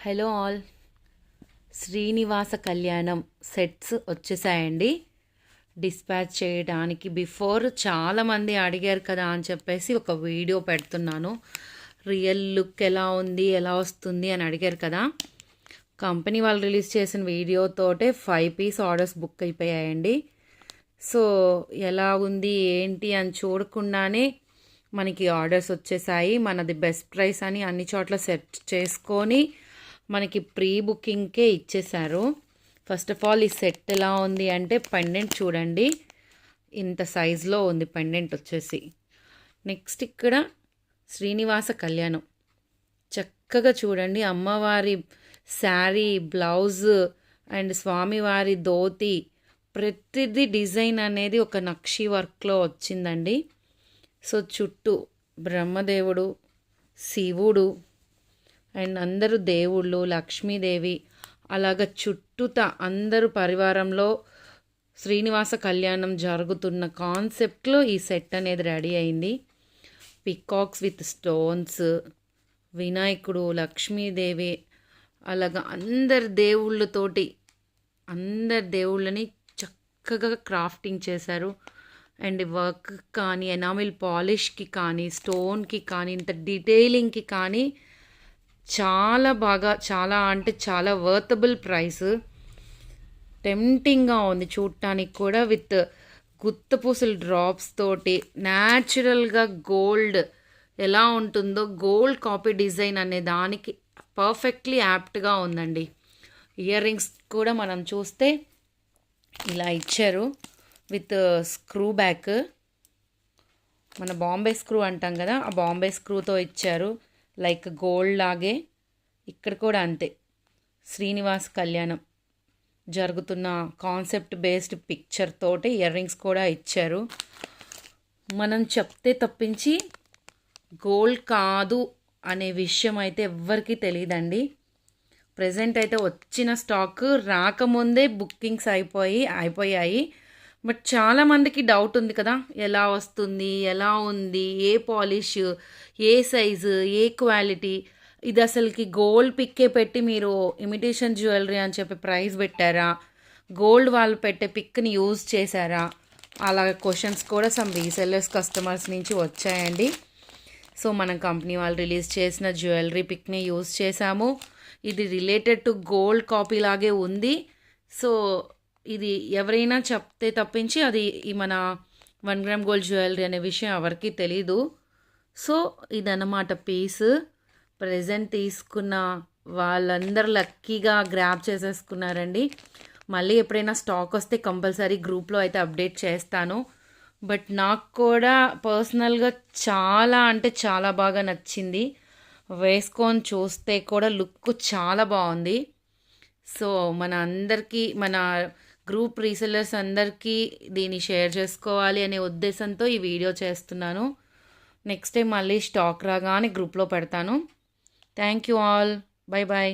Hello all, Srinivasa Kalyanam sets వచ్చేసాయండి. Dispatch చేయడానికి before చాలామంది అడిగారు కదా అని చెప్పేసి ఒక వీడియో పెడుతున్నాను. రియల్ లుక్ ఎలా ఉంది, ఎలా వస్తుంది అని అడిగారు కదా. కంపెనీ వాళ్ళు రిలీజ్ చేసిన వీడియోతోటే 5 పీస్ ఆర్డర్స్ బుక్ అయిపోయాయండి. సో ఎలా ఉంది ఏంటి అని చూడకుండానే మనకి ఆర్డర్స్ వచ్చేసాయి. మనది బెస్ట్ ప్రైస్ అని అన్ని చోట్ల సెట్ చేసుకొని మనకి ప్రీ బుకింగ్కే ఇచ్చేశారు. ఫస్ట్ ఆఫ్ ఆల్ ఈ సెట్ ఎలా ఉంది అంటే పెండెంట్ చూడండి, ఇంత సైజులో ఉంది పెండెంట్ వచ్చేసి. నెక్స్ట్ ఇక్కడ శ్రీనివాస కళ్యాణం చక్కగా చూడండి, అమ్మవారి శారీ, బ్లౌజ్ అండ్ స్వామివారి ధోతి ప్రతిదీ డిజైన్ అనేది ఒక నక్షి వర్క్లో వచ్చిందండి. సో చుట్టూ బ్రహ్మదేవుడు, శివుడు అండ్ అందరూ దేవుళ్ళు, లక్ష్మీదేవి అలాగ చుట్టూత అందరూ పరివారంలో శ్రీనివాస కళ్యాణం జరుగుతున్న కాన్సెప్ట్లో ఈ సెట్ అనేది రెడీ అయింది. పికాక్స్ విత్ స్టోన్స్, వినాయకుడు, లక్ష్మీదేవి అలాగ అందరి దేవుళ్ళని చక్కగా క్రాఫ్టింగ్ చేశారు. అండ్ వర్క్ కానీ, ఎనామిల్ పాలిష్కి కానీ, స్టోన్కి కానీ, ఇంత డీటెయిలింగ్కి కానీ చాలా బాగా, చాలా అంటే చాలా వర్తబుల్ ప్రైస్. టెంప్టింగ్గా ఉంది చూడటానికి కూడా, విత్ గుత్తపూసల డ్రాప్స్ తోటి న్యాచురల్గా గోల్డ్ ఎలా ఉంటుందో గోల్డ్ కాపీ డిజైన్ అనే దానికి పర్ఫెక్ట్లీ యాప్ట్గా ఉందండి. ఇయర్ రింగ్స్ కూడా మనం చూస్తే ఇలా ఇచ్చారు విత్ స్క్రూ బ్యాక్, మన బాంబే స్క్రూ అంటాం కదా, ఆ బాంబే స్క్రూతో ఇచ్చారు. లైక్ గోల్డ్ లాగే ఇక్కడ కూడా అంతే, శ్రీనివాస్ కళ్యాణం జరుగుతున్న కాన్సెప్ట్ బేస్డ్ పిక్చర్ తోటి ఇయర్ రింగ్స్ కూడా ఇచ్చారు. మనం చెప్తే తప్పించి గోల్డ్ కాదు అనే విషయం అయితే ఎవ్వరికీ తెలియదండి. ప్రజెంట్ అయితే వచ్చిన స్టాక్ రాకముందే బుకింగ్స్ అయిపోయాయి. బట్ చాలామందికి డౌట్ ఉంది కదా, ఎలా వస్తుంది, ఎలా ఉంది, ఏ పాలిష్, ఏ సైజు, ఏ క్వాలిటీ, ఇది అసలుకి గోల్డ్ పిక్కే పెట్టి మీరు ఇమిటేషన్ జ్యువెలరీ అని చెప్పి ప్రైస్ పెట్టారా, గోల్డ్ వాళ్ళు పెట్టే పిక్ని యూజ్ చేశారా, అలా క్వశ్చన్స్ కూడా సమ్ రీసెల్లర్స్ కస్టమర్స్ నుంచి వచ్చాయండి. సో మన కంపెనీ వాళ్ళు రిలీజ్ చేసిన జ్యువెలరీ పిక్ని యూజ్ చేశాము. ఇది రిలేటెడ్ టు గోల్డ్ కాపీ లాగే ఉంది. సో ఇది ఎవరైనా చెప్తే తప్పించి అది ఈ మన 1 గ్రామ్ గోల్డ్ జ్యువెలరీ అనే విషయం ఎవరికీ తెలీదు. సో ఇదన్నమాట పీస్. ప్రజెంట్ తీసుకున్న వాళ్ళందరూ లక్కీగా గ్రాబ్ చేసేసుకున్నారండి. మళ్ళీ ఎప్పుడైనా స్టాక్ వస్తే కంపల్సరీ గ్రూప్లో అయితే అప్డేట్ చేస్తాను. బట్ నాకు కూడా పర్సనల్గా చాలా అంటే చాలా బాగా నచ్చింది. వేసుకొని చూస్తే కూడా లుక్ చాలా బాగుంది. సో మన అందరికీ, మన గ్రూప్ రీసెల్లర్స్ అందరికీ దీన్ని షేర్ చేసుకోవాలి అనే ఉద్దేశంతో ఈ వీడియో చేస్తున్నాను. నెక్స్ట్ టైం మళ్ళీ స్టాక్ రాగానే గ్రూప్లో పెడతాను. Thank you all, bye bye.